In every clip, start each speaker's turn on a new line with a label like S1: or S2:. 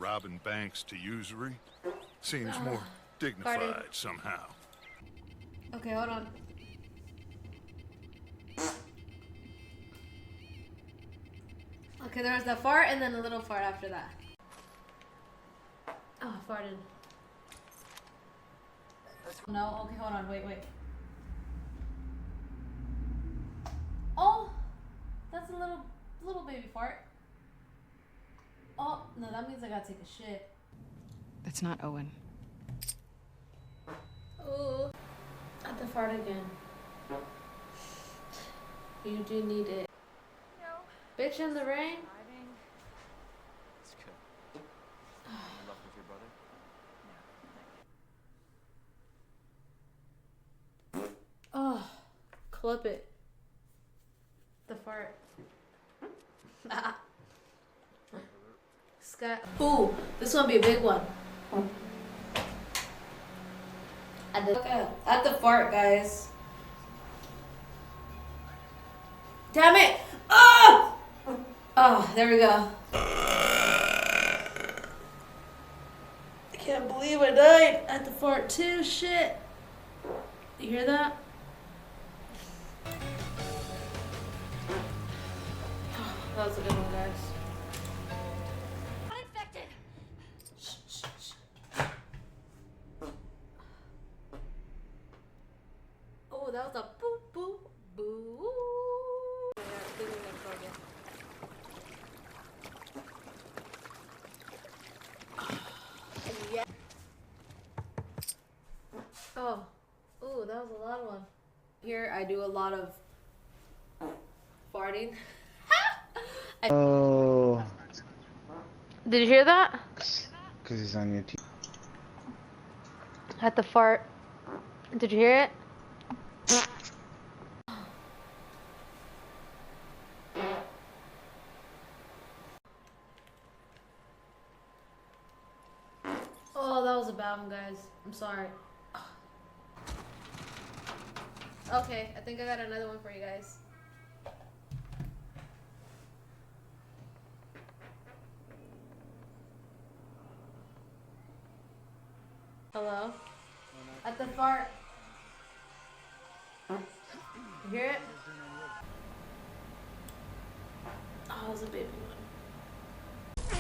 S1: robbing banks to usury. Seems more dignified somehow.
S2: Okay, hold on. Okay, there was the fart and then a little fart after that. Oh, I farted. No, okay, hold on, wait. Oh, that's a little baby fart. Oh, no, that means I gotta take a shit.
S3: That's not Owen.
S2: Ooh, I have to fart again. You do need it. No. Bitch in the rain?
S4: It's good. In love with your brother?
S2: Oh, clip it. The fart. Scott. Ooh, this is gonna be a big one. At the fart, guys. Damn it! Oh! Oh, there we go. I can't believe I died at the fart too. Shit. You hear that? That was a good one, guys.
S5: Uninfected.
S2: Shh. Oh, that was a boo boo boo. Yeah, I think we're gonna go again. Yeah. Oh, ooh, that was a lot of one. Here I do a lot of farting.
S6: Oh,
S2: Did you hear that?
S6: because he's on your team.
S2: At the fart. Did you hear it? Oh, that was a bad one, guys. I'm sorry. Okay, I think I got another one for you guys. Hello? At the fart. You hear it? Oh, it was a baby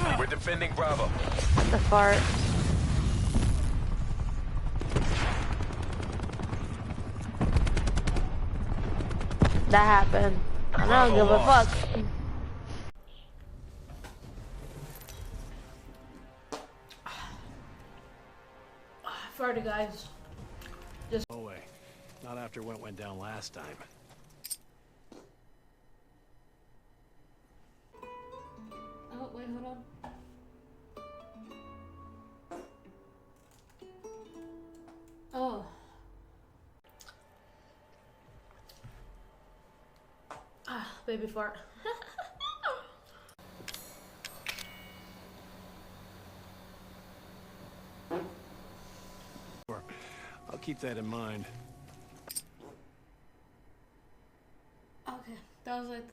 S2: one.
S4: We're defending Bravo.
S2: At the fart. That happened. I don't give a fuck. Farted, guys.
S7: No way. Not after what went down last time.
S2: Oh, wait, hold on. Oh. Ah, baby fart.
S7: I'll keep that in mind.
S2: Okay, that was like.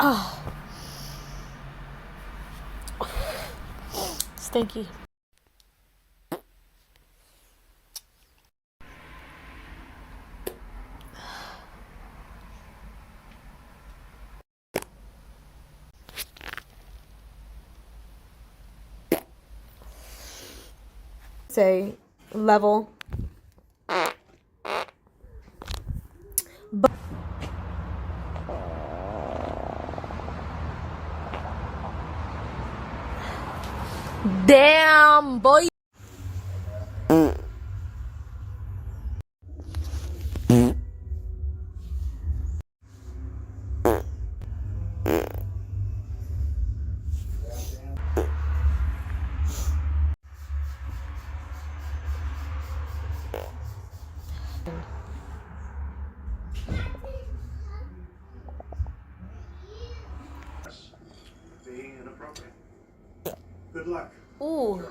S2: Oh. Stinky. Say level. Damn, boy.
S5: Being inappropriate. Good luck.
S2: Ooh.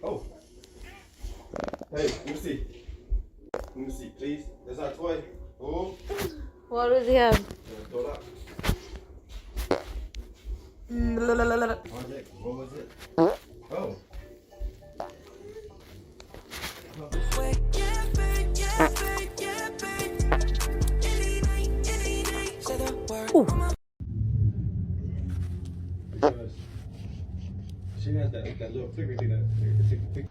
S8: Oh. Hey, let me see. Let me see, please. That's our toy. Oh.
S2: What does he have?
S8: Throw it out. Project, what was it? Oh. Because she has that little flicker thing that take a picture.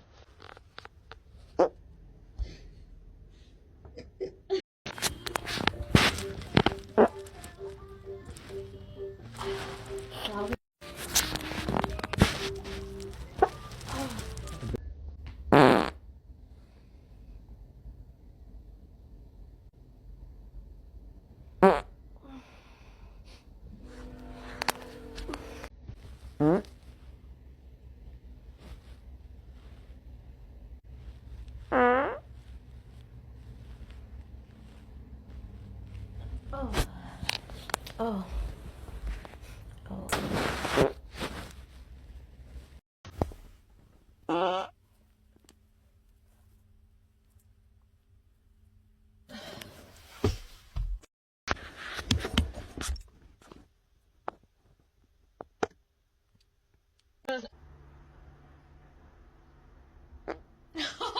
S2: Oh. Oh.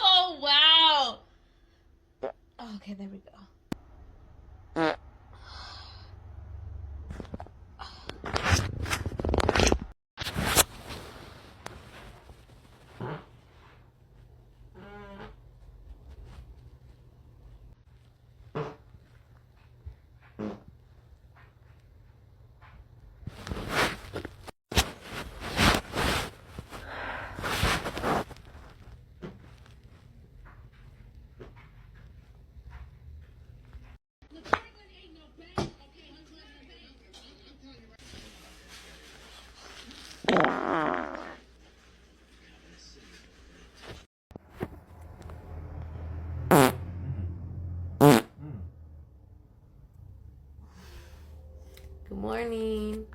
S2: Oh, wow. Okay, there we go. Good morning.